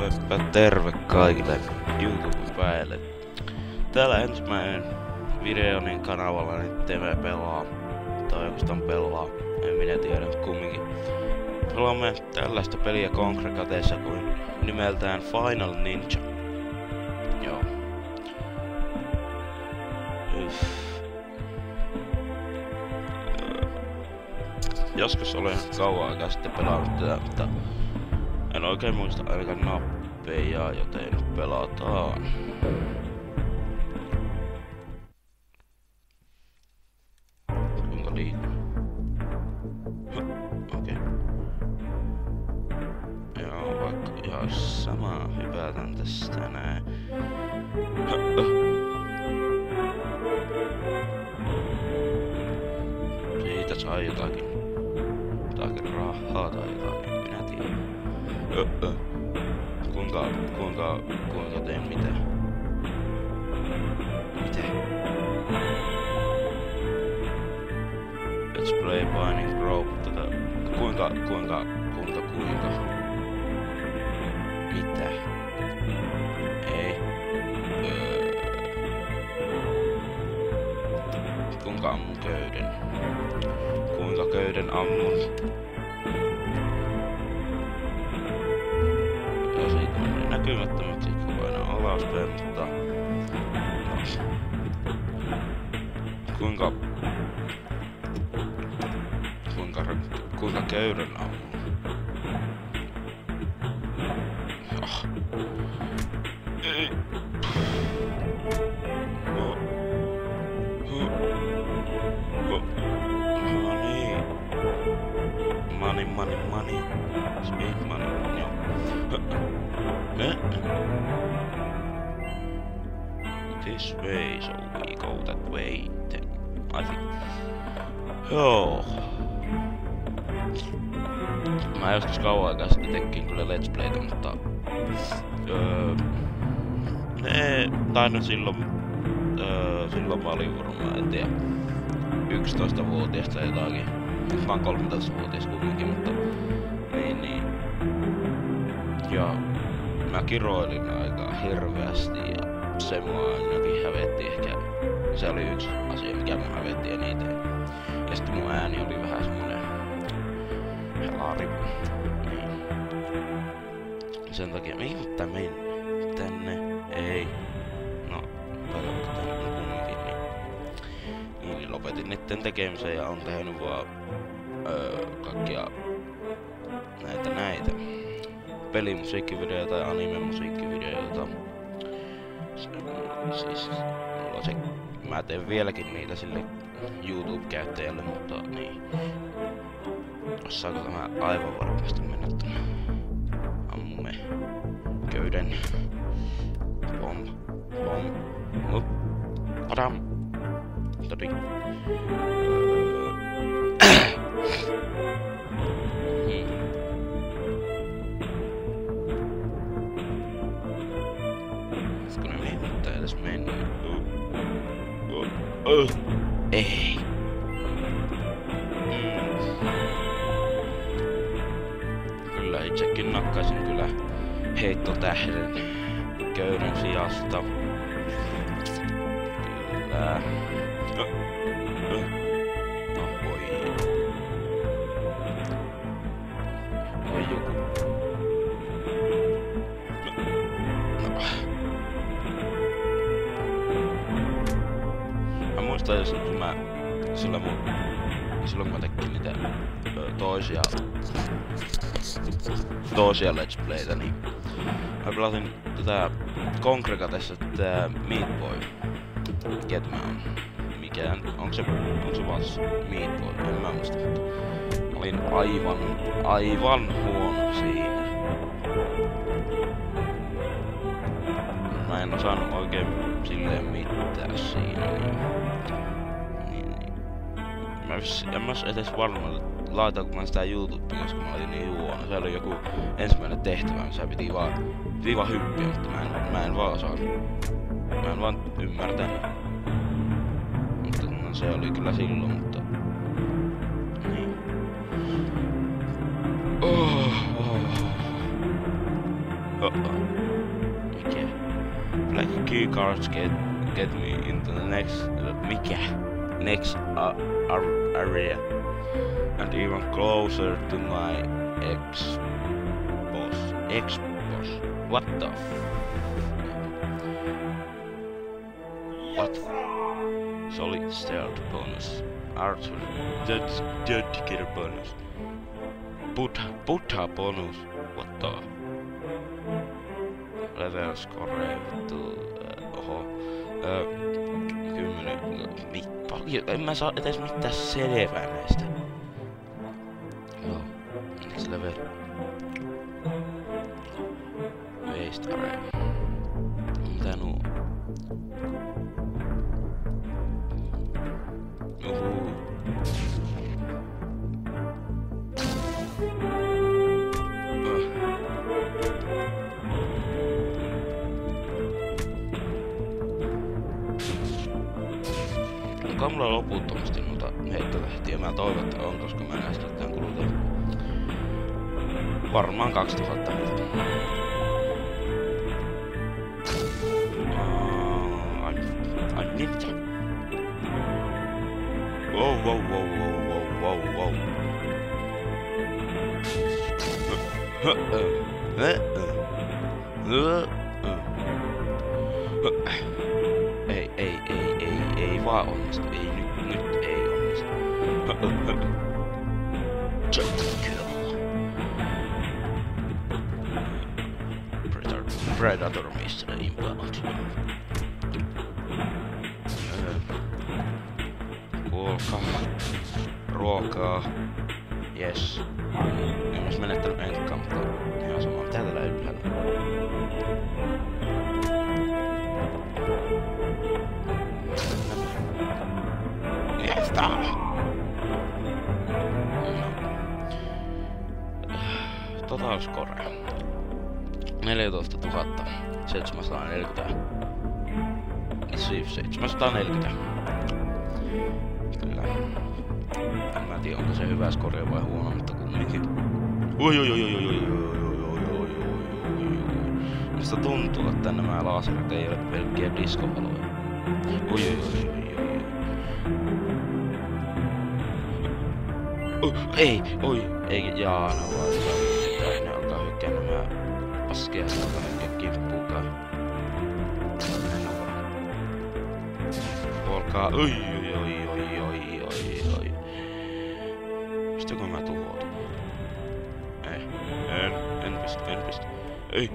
Tervepä terve kaikille YouTube-väelle. Täällä ensimmäinen videoni kanavalla TV pelaa. Tai oikeastaan pelaa, en minä tiedä kumminkin. Pelaamme tällaista peliä Congregateissa kuin nimeltään Final Ninja. Joo. Joskus olen kauan aikaa sitten pelannut tätä, mutta en oikein muista ainakaan nappeja, joten pelataan. Kuinka liikkuu? Okei. Joo, vaikka ihan sama hypätän tästä näin. Siitä sai jotakin rahaa tai jotakin, minä tiedän. Kuinka teen mitä? Let's play Binding Rope. Kuinka? Mitä? Ei. Kuinka ammun köyden? Kuinka köyden ammun? Ja siitä meni näkymättömäksi, kun painaa alaspäin, mutta... Kuinka köyden ammun? Ei. Money. Speed money, joo. This way, so we go that way. I think. Joo. Mä joskus kauan aikaa sitten tekin kyllä Let's Playtä, mutta... Tai silloin mä olin varmaan, en tiedä, 11-vuotias tai jotakin. Nyt mä oon 13-vuotias kumminkin, mutta... Niin. Ja mä kiroilin aika hirveästi ja se mua ainakin hävetti ehkä. Se oli yksi asia, mikä mua hävetti eniten. Ja sitten mun ääni oli vähän semmonen... helari. Niin. Sen takia, mitä menin tänne? Ei. No, pelkkä tänne kumminkin, niin lopetin niitten tekemisen ja on tehnyt vaan kaikkia näitä pelimusiikkivideoita tai anime-musiikkivideoita. Siis mulla on se, mä teen vieläkin niitä sille YouTube-käyttäjälle, mutta niin. Osaako tämä aivan varmasti mennä tänne? Ammumme köyden. Pom. Up. Padam. Todi. Olisiko ne mittä edes mennyt? Ei. Kyllä itsekin nakkaisin kyllä heittotähden köyden sijasta. Kyllä. Voi joku. Mä muistan jos mä silloin kun mä tekin niitä toisia Let's Playtä, niin mä pelasin tätä Congregatessa tätä Meat Boy. Mikä tämä on? Onko se vaan Meat Boy? En mä muista, mutta olin aivan huono siinä. Mä en osannut oikein silleen mitään siinä, niin. En mä edes varmaan laitaanko mä sitä YouTubeen, koska mä olin niin huono. Se oli joku ensimmäinen tehtävä, missä piti vaan hyppiä, mutta mä en vaan osannut. Mä en vaan ymmärtänyt. Mutta no, se oli kyllä silloin, mutta... Niin. Mikä? Black key cards get me into the next area and even closer to my ex-boss. What the What? Solid stealth bonus. Archer. Dedicated bonus. Buddha bonus. What the? Level score vittu. Oho. 10. Paljon. En mä saa edes mitään selvää näistä. Joo. Next level. Waste area. Mitä nuu? Onko mulla loputtomasti noita heittotähtiä? Mä toivon, että on, koska mä en äskettäin kuluta. Varmaan 2000 niitä. Ai ninja. Wow. Ei vaan onnistu. Ei nyt ei onnistu. Predator Mission Implant. Kuolkaa. Ruokaa. Yes. En myös menettänyt enkaan, mutta ihan sama. Mitä täällä ylhäällä? Jästä! Total score. 14 740. 740. Kyllä. En mä tiedä, onko se hyvä score vai huono, mutta kumminkin. Mistä tuntuu, että nämä laserit ei ole pelkkiä diskovaloja. Ei, jaa, ne vaan ne alkaa hykkää nämä paskia, sitä alkaa hykkää kimppuukaan. Näin on vaan. Olkaa, oi. Pystyykö mä tuhoutumaan? En pysty. Ei.